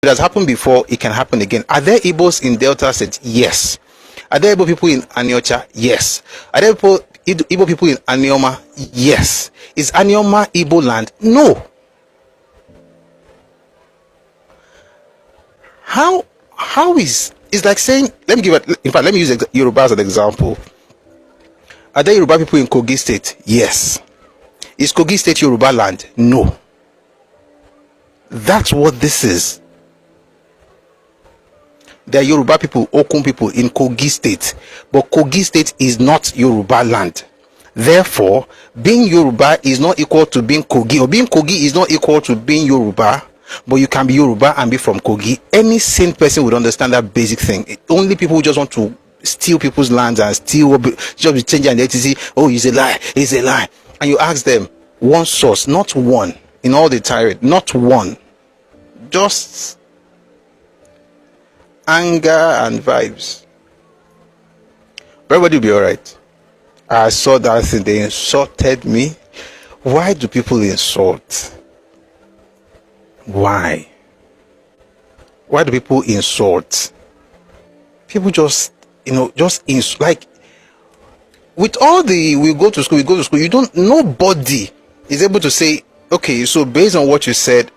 It has happened before, it can happen again. Are there Igbos in Delta State? Yes. Are there Igbo people in Aniocha? Yes. Are there Igbo people in ANIOMA? Yes. Is ANIOMA Igbo land? No. How is, it's like saying, let me use Yorùbá as an example. Are there Yoruba people in Kogi State? Yes. Is Kogi State Yoruba land? No. That's what this is. There are Yoruba people, Okun people in Kogi State, but Kogi State is not Yoruba land. Therefore, being Yoruba is not equal to being Kogi, or being Kogi is not equal to being Yoruba. But you can be Yoruba and be from Kogi. Any sane person would understand that basic thing. Only people who just want to steal people's lands and just change their identity. Oh, it's a lie, it's a lie. And you ask them, one source, not one, in all the tirade, not one, just anger and vibes. Everybody will be all right. I saw that thing, they insulted me. Why do people insult? Why do people insult? People just, like, with all the we go to school, nobody is able to say, okay, so based on what you said,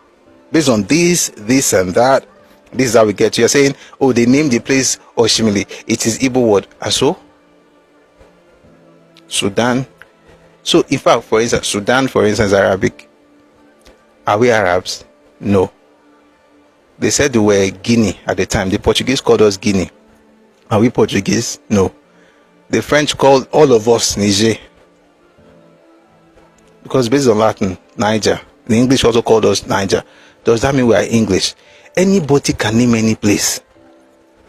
based on this and that, this is how we get to. You're saying, oh, they named the place Oshimili, it is Igbo word. And so Sudan, so in fact, for instance, Sudan, for instance, Arabic. Are we Arabs? No. They said they were Guinea at the time. The Portuguese called us Guinea. Are we Portuguese? No. The French called all of us Niger, because based on Latin, Niger. The English also called us Niger. Does that mean we are English? Anybody can name any place.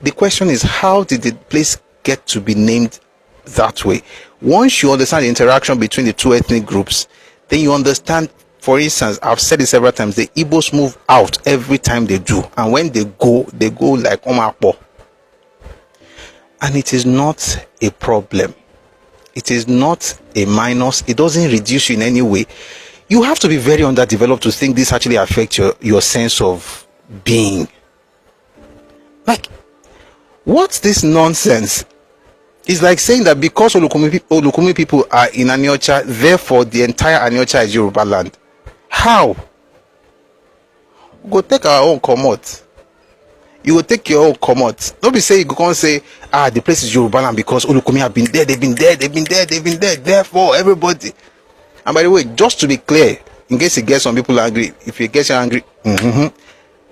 The question is, how did the place get to be named that way? Once you understand the interaction between the two ethnic groups, then you understand. For instance, I've said it several times, the Igbos move out every time they do. And when they go like Omapo. And it is not a problem. It is not a minus. It doesn't reduce you in any way. You have to be very underdeveloped to think this actually affects your sense of being. Like, what's this nonsense? It's like saying that because Olukumi people are in Aniocha, therefore the entire Aniocha is Yoruba land. How? Go take our own commot. You will take your own commot. Don't be saying you can't say, the place is Yoruba land because Olukumi have been there, they've been there. Therefore, everybody. And by the way, just to be clear, in case it gets some people angry, if it gets you angry, the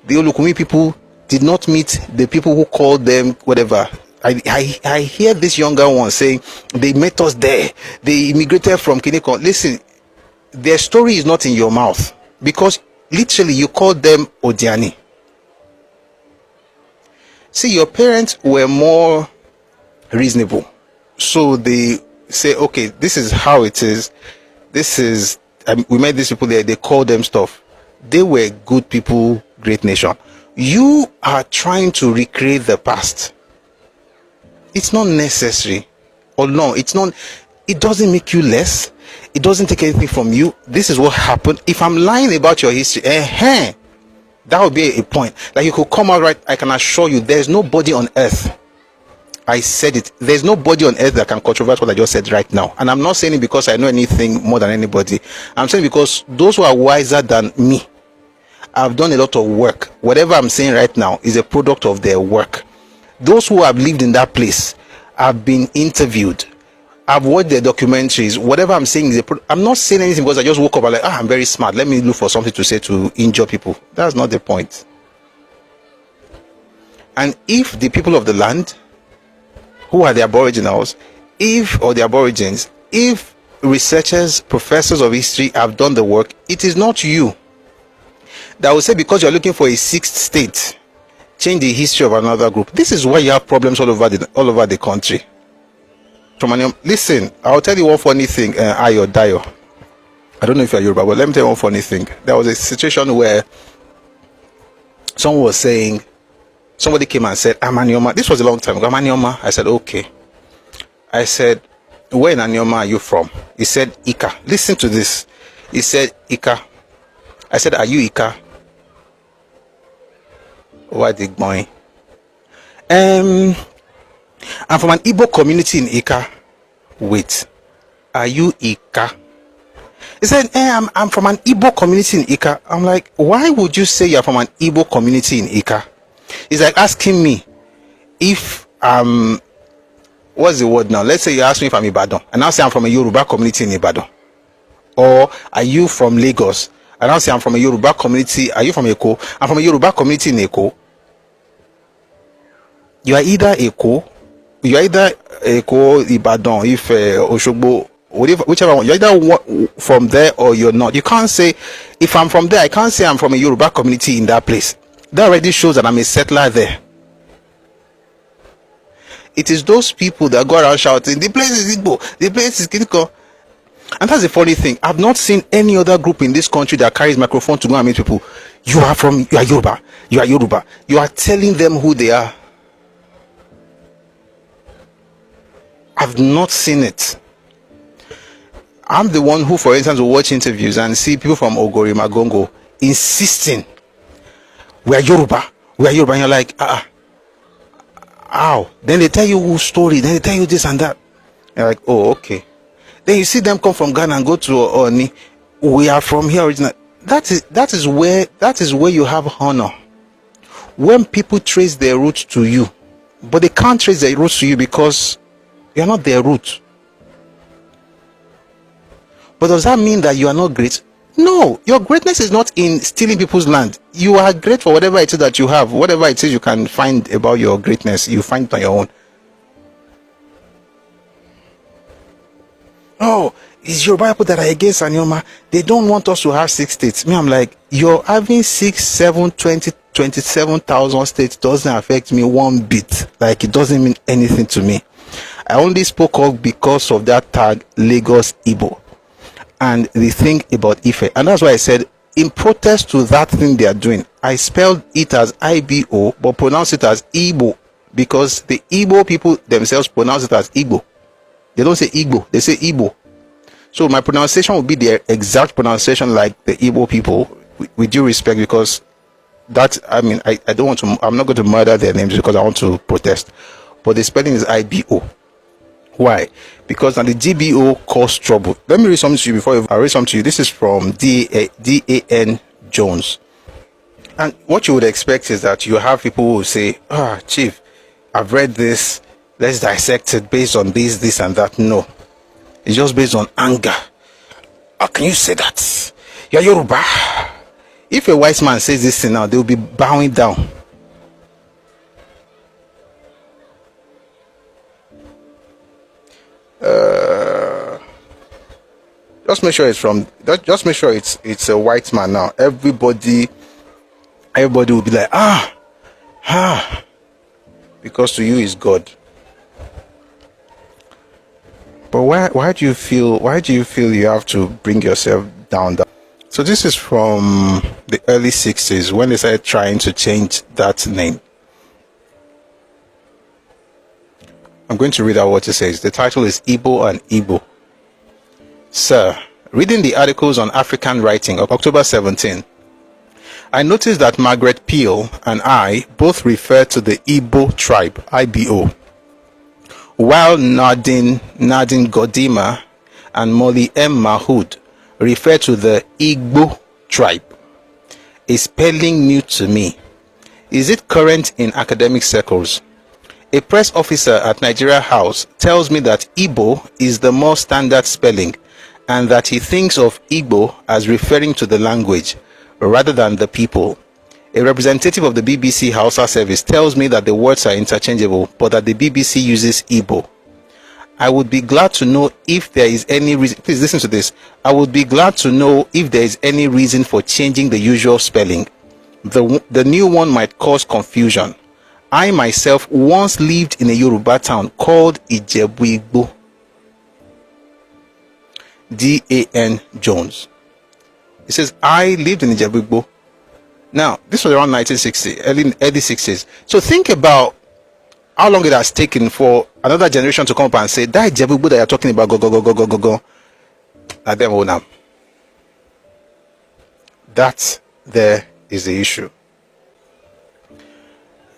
Olukumi people did not meet the people who called them whatever. I hear this younger one saying they met us there. They immigrated from Kiniko. Listen. Their story is not in your mouth, because literally you called them Odiani. See, your parents were more reasonable, so they say, okay, this is how it is. We met these people there, they called them stuff. They were good people, great nation. You are trying to recreate the past. It's not necessary. Or no, it's not. It doesn't make you less. It doesn't take anything from you. This is what happened. If I'm lying about your history, that would be a point. Like, you could come out right. I can assure you, there's nobody on earth. I said it. There's nobody on earth that can controverse what I just said right now. And I'm not saying it because I know anything more than anybody. I'm saying because those who are wiser than me have done a lot of work. Whatever I'm saying right now is a product of their work. Those who have lived in that place have been interviewed. I've watched their documentaries. Whatever I'm saying is I'm not saying anything because I just woke up and I'm very smart. Let me look for something to say to injure people. That's not the point. And if the people of the land, who are the aboriginals, if researchers, professors of history have done the work, it is not you that will say, because you're looking for a sixth state, change the history of another group. This is why you have problems all over the country. Listen, I'll tell you one funny thing. Ayo Dayo, I don't know if you're Yoruba, but let me tell you one funny thing. There was a situation where someone was saying, somebody came and said, I'm ANIOMA. This was a long time ago. I'm ANIOMA. I said, okay. I said, where in ANIOMA are you from? He said, Ika. Listen to this. He said, Ika. I said, are you Ika? What the boy? I'm from an Igbo community in Ika. Wait, are you Ika? He said, I'm from an Igbo community in Ika. I'm like, why would you say you're from an Igbo community in Ika? He's like asking me if what's the word now? Let's say you ask me if I'm Ibadan, and I'll say I'm from a Yoruba community in Ibadan. Or are you from Lagos? And I'll say I'm from a Yoruba community. Are you from Eko? I'm from a Yoruba community in Eko. You are either Eko, Ibadan, if Oshogbo, whichever one. You're either from there or you're not. You can't say, if I'm from there, I can't say I'm from a Yoruba community in that place. That already shows that I'm a settler there. It is those people that go around shouting, the place is Igbo, the place is Kitiko. And that's the funny thing. I've not seen any other group in this country that carries microphone to go and meet people. You are Yoruba. You are Yoruba. You are telling them who they are. I've not seen it. I'm the one who, for instance, will watch interviews and see people from Ogori Magongo insisting, we are Yoruba. We are Yoruba. And you're like, how? Then they tell you whose story. Then they tell you this and that. You're like, oh, okay. Then you see them come from Ghana and go to Oni. We are from here originally. That is where you have honor. When people trace their roots to you, but they can't trace their roots to you because you're not their root. But does that mean that you are not great? No, your greatness is not in stealing people's land. You are great for whatever it is that you have. Whatever it is you can find about your greatness, you find it on your own. Oh, it's Yoruba people that are against ANIOMA. They don't want us to have 6 states. Me, I'm like, you're having 6, 7, 20, 27,000 states doesn't affect me one bit. Like, it doesn't mean anything to me. I only spoke up because of that tag, Lagos Igbo. And the thing about Ife. And that's why I said, in protest to that thing they are doing, I spelled it as IBO, but pronounce it as Igbo. Because the Igbo people themselves pronounce it as Igbo. They don't say Igbo, they say Igbo. So my pronunciation will be the exact pronunciation like the Igbo people, with due respect, because that, I mean, I don't want to, I'm not going to murder their names because I want to protest. But the spelling is IBO. Why? Because now the GBO caused trouble. Let me read something to you before I read something to you. This is from DAN Jones. And what you would expect is that you have people who say, Chief, I've read this. Let's dissect it based on this, and that. No. It's just based on anger. How can you say that? You're Yoruba. If a white man says this thing now, they'll be bowing down. Just make sure it's from. Just make sure it's a white man now. Everybody will be like, because to you is God. But why do you feel you have to bring yourself down? So this is from the early 60s when they started trying to change that name. I'm going to read out what it says. The title is Igbo and Igbo. Sir, reading the articles on African writing of October 17, I noticed that Margaret Peel and I both refer to the Igbo tribe, IBO, while Nadine Godima and Molly M. Mahood refer to the Igbo tribe. A spelling new to me. Is it current in academic circles? A press officer at Nigeria House tells me that Igbo is the more standard spelling and that he thinks of Igbo as referring to the language rather than the people. A representative of the BBC Hausa service tells me that the words are interchangeable, but that the BBC uses Igbo. I would be glad to know if there is any reason. Please listen to this. I would be glad to know if there is any reason for changing the usual spelling. The new one might cause confusion. I myself once lived in a Yoruba town called Ijebu-Igbo. DAN Jones. It says, I lived in Ijebu-Igbo. Now, this was around 1960, early 60s. So think about how long it has taken for another generation to come up and say, that Ijebu-Igbo that you're talking about, go. At them all now. That there is the issue.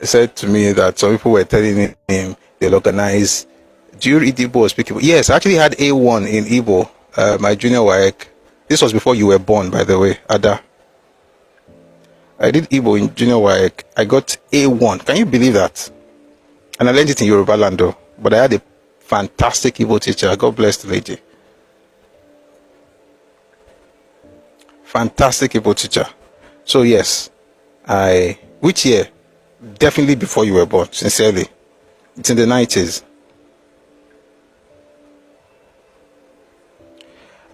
said to me that some people were telling him they'll organize. Do you read Igbo or speak Igbo? Yes, I actually had A1 in Igbo, my junior WAEC. This was before you were born, by the way, Ada. I did Igbo in junior WAEC. I got A1. Can you believe that? And I learned it in Yorùbá land though. But I had a fantastic Igbo teacher. God bless the lady. Fantastic Igbo teacher. So yes, which year? Definitely before you were born, sincerely. It's in the 90s.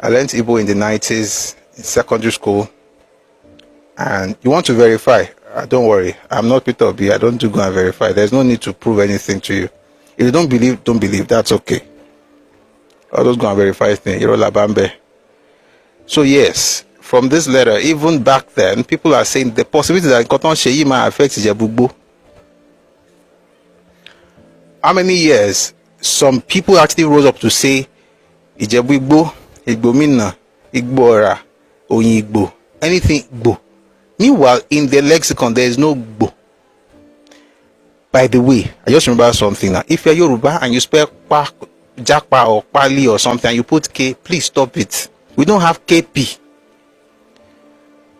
I learned Igbo in the 90s in secondary school. And you want to verify? Don't worry. I'm not Peter Obi. I don't do go and verify. There's no need to prove anything to you. If you don't believe, don't believe. That's okay. I'll just go and verify things. You're Labambe. So yes, from this letter, even back then, people are saying the possibility that Cotton Sheyi might affect Ijebu. How many years? Some people actually rose up to say Ijebu Igbo, Igbo Minna, Igbo Ora, Oyin Igbo, anything Igbo. Meanwhile, in the lexicon, there is no Igbo. By the way, I just remember something now. If you're Yoruba and you spell pa, Jakpa or Pali or something, and you put K, please stop it. We don't have KP.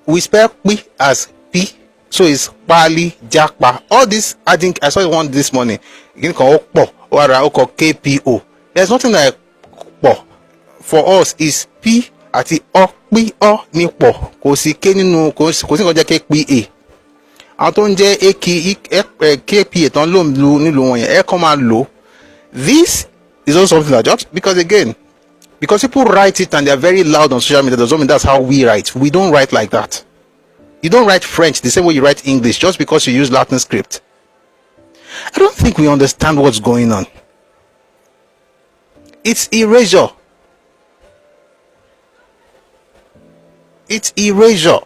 We spell P as P, so it's Pali, Jakpa. All this, I think I saw one this morning. You can call Po or KPO. There's nothing like Po. For us, is P àti O, P O ní Po. Kò sí K nínú, kò sí nǹkan jẹ́ KPA. Àwọn tó ń jẹ́ KPA tó ń lò nílùú wọn yẹn, ẹ kàn máa lò. This is also something that just because people write it and they are very loud on social media doesn't mean that's how we write. We don't write like that. You don't write French the same way you write English just because you use Latin script. I don't think we understand what's going on. It's erasure. It's erasure.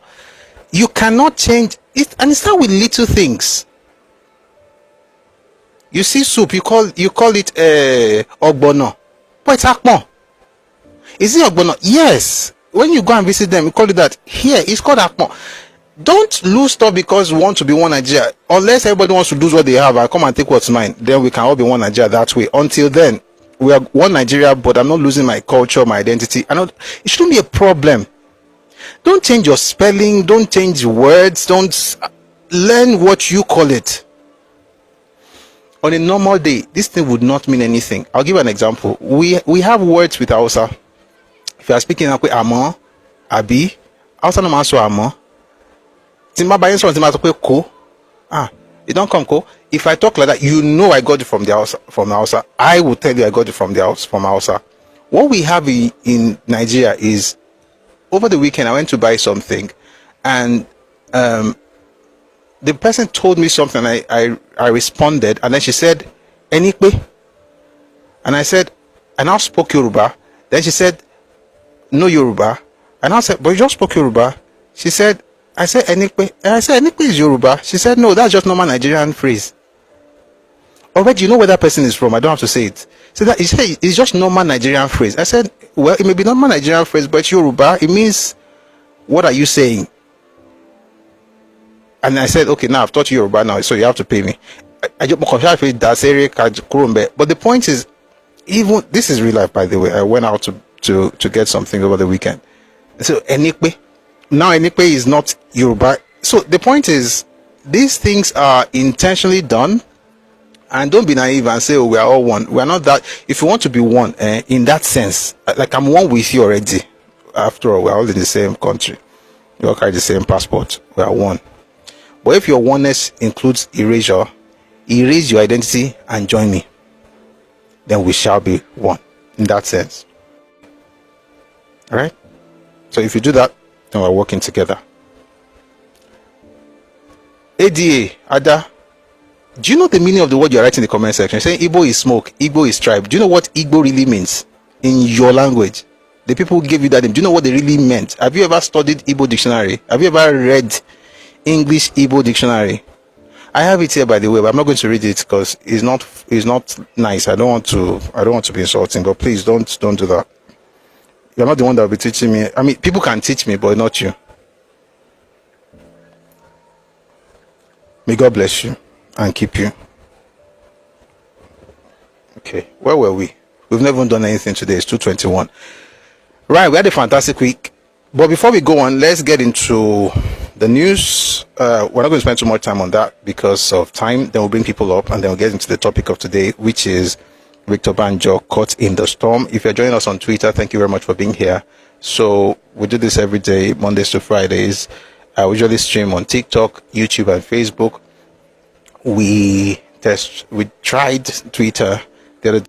You cannot change it, and it starts with little things. You see soup, you call it ogbono, but it's akpon. Is it ogbono? Yes. When you go and visit them, you call it that. Here, it's called akpon. Don't lose stuff because we want to be one Nigeria. Unless everybody wants to lose what they have, I come and take what's mine. Then we can all be one Nigeria that way. Until then, we are one Nigeria, but I'm not losing my culture, my identity. It shouldn't be a problem. Don't change your spelling. Don't change words. Don't learn what you call it. On a normal day, this thing would not mean anything. I'll give you an example. We have words with Hausa. If you are speaking Amo, Abi, Hausa no man so Amo. Timba bayin so timba to ko. You don't come ko. If I talk like that, you know I got it from the Hausa. I will tell you I got it from Hausa. What we have in Nigeria is, over the weekend I went to buy something, and the person told me something. I responded, and then she said, "Enikpe," and I said, I now spoke Yoruba. Then she said, "No Yoruba," and I said, "But you just spoke Yoruba." She said, I said Enikpe, and I said Enikpe is Yoruba. She said, "No, that's just normal Nigerian phrase." Already, you know where that person is from. I don't have to say it. So that it's just normal Nigerian phrase. I said, well, it may be normal Nigerian phrase, but Yoruba, it means, what are you saying? And I said, okay, now I've taught you Yoruba now, so you have to pay me. But the point is, even this is real life, by the way. I went out to get something over the weekend. So Enikpe, now Enikpe is not Yoruba. So the point is, these things are intentionally done. And don't be naive and say, oh, we are all one. We are not that. If you want to be one, in that sense, like I'm one with you already. After all, we are all in the same country. We all carry the same passport. We are one. But if your oneness includes erasure, erase your identity and join me, then we shall be one. In that sense. All right? So if you do that, then we're working together. Ada. Do you know the meaning of the word you're writing in the comment section? You're saying Igbo is smoke, Igbo is tribe. Do you know what Igbo really means in your language? The people who gave you that name, do you know what they really meant? Have you ever studied Igbo dictionary? Have you ever read English Igbo dictionary? I have it here, by the way, but I'm not going to read it because it's not nice. I don't want to be insulting, but please don't do that. You're not the one that will be teaching me. I mean, people can teach me, but not you. May God bless you. and keep you. Okay, where were we? We've never even done anything today. It's 2:21. Right, we had a fantastic week. But before we go on, let's get into the news. We're not going to spend too much time on that because of time. Then we'll bring people up and then we'll get into the topic of today, which is Victor Banjo caught in the storm. If you're joining us on Twitter, thank you very much for being here. So we do this every day, Mondays to Fridays. I usually stream on TikTok, YouTube, and Facebook. We tried Twitter the other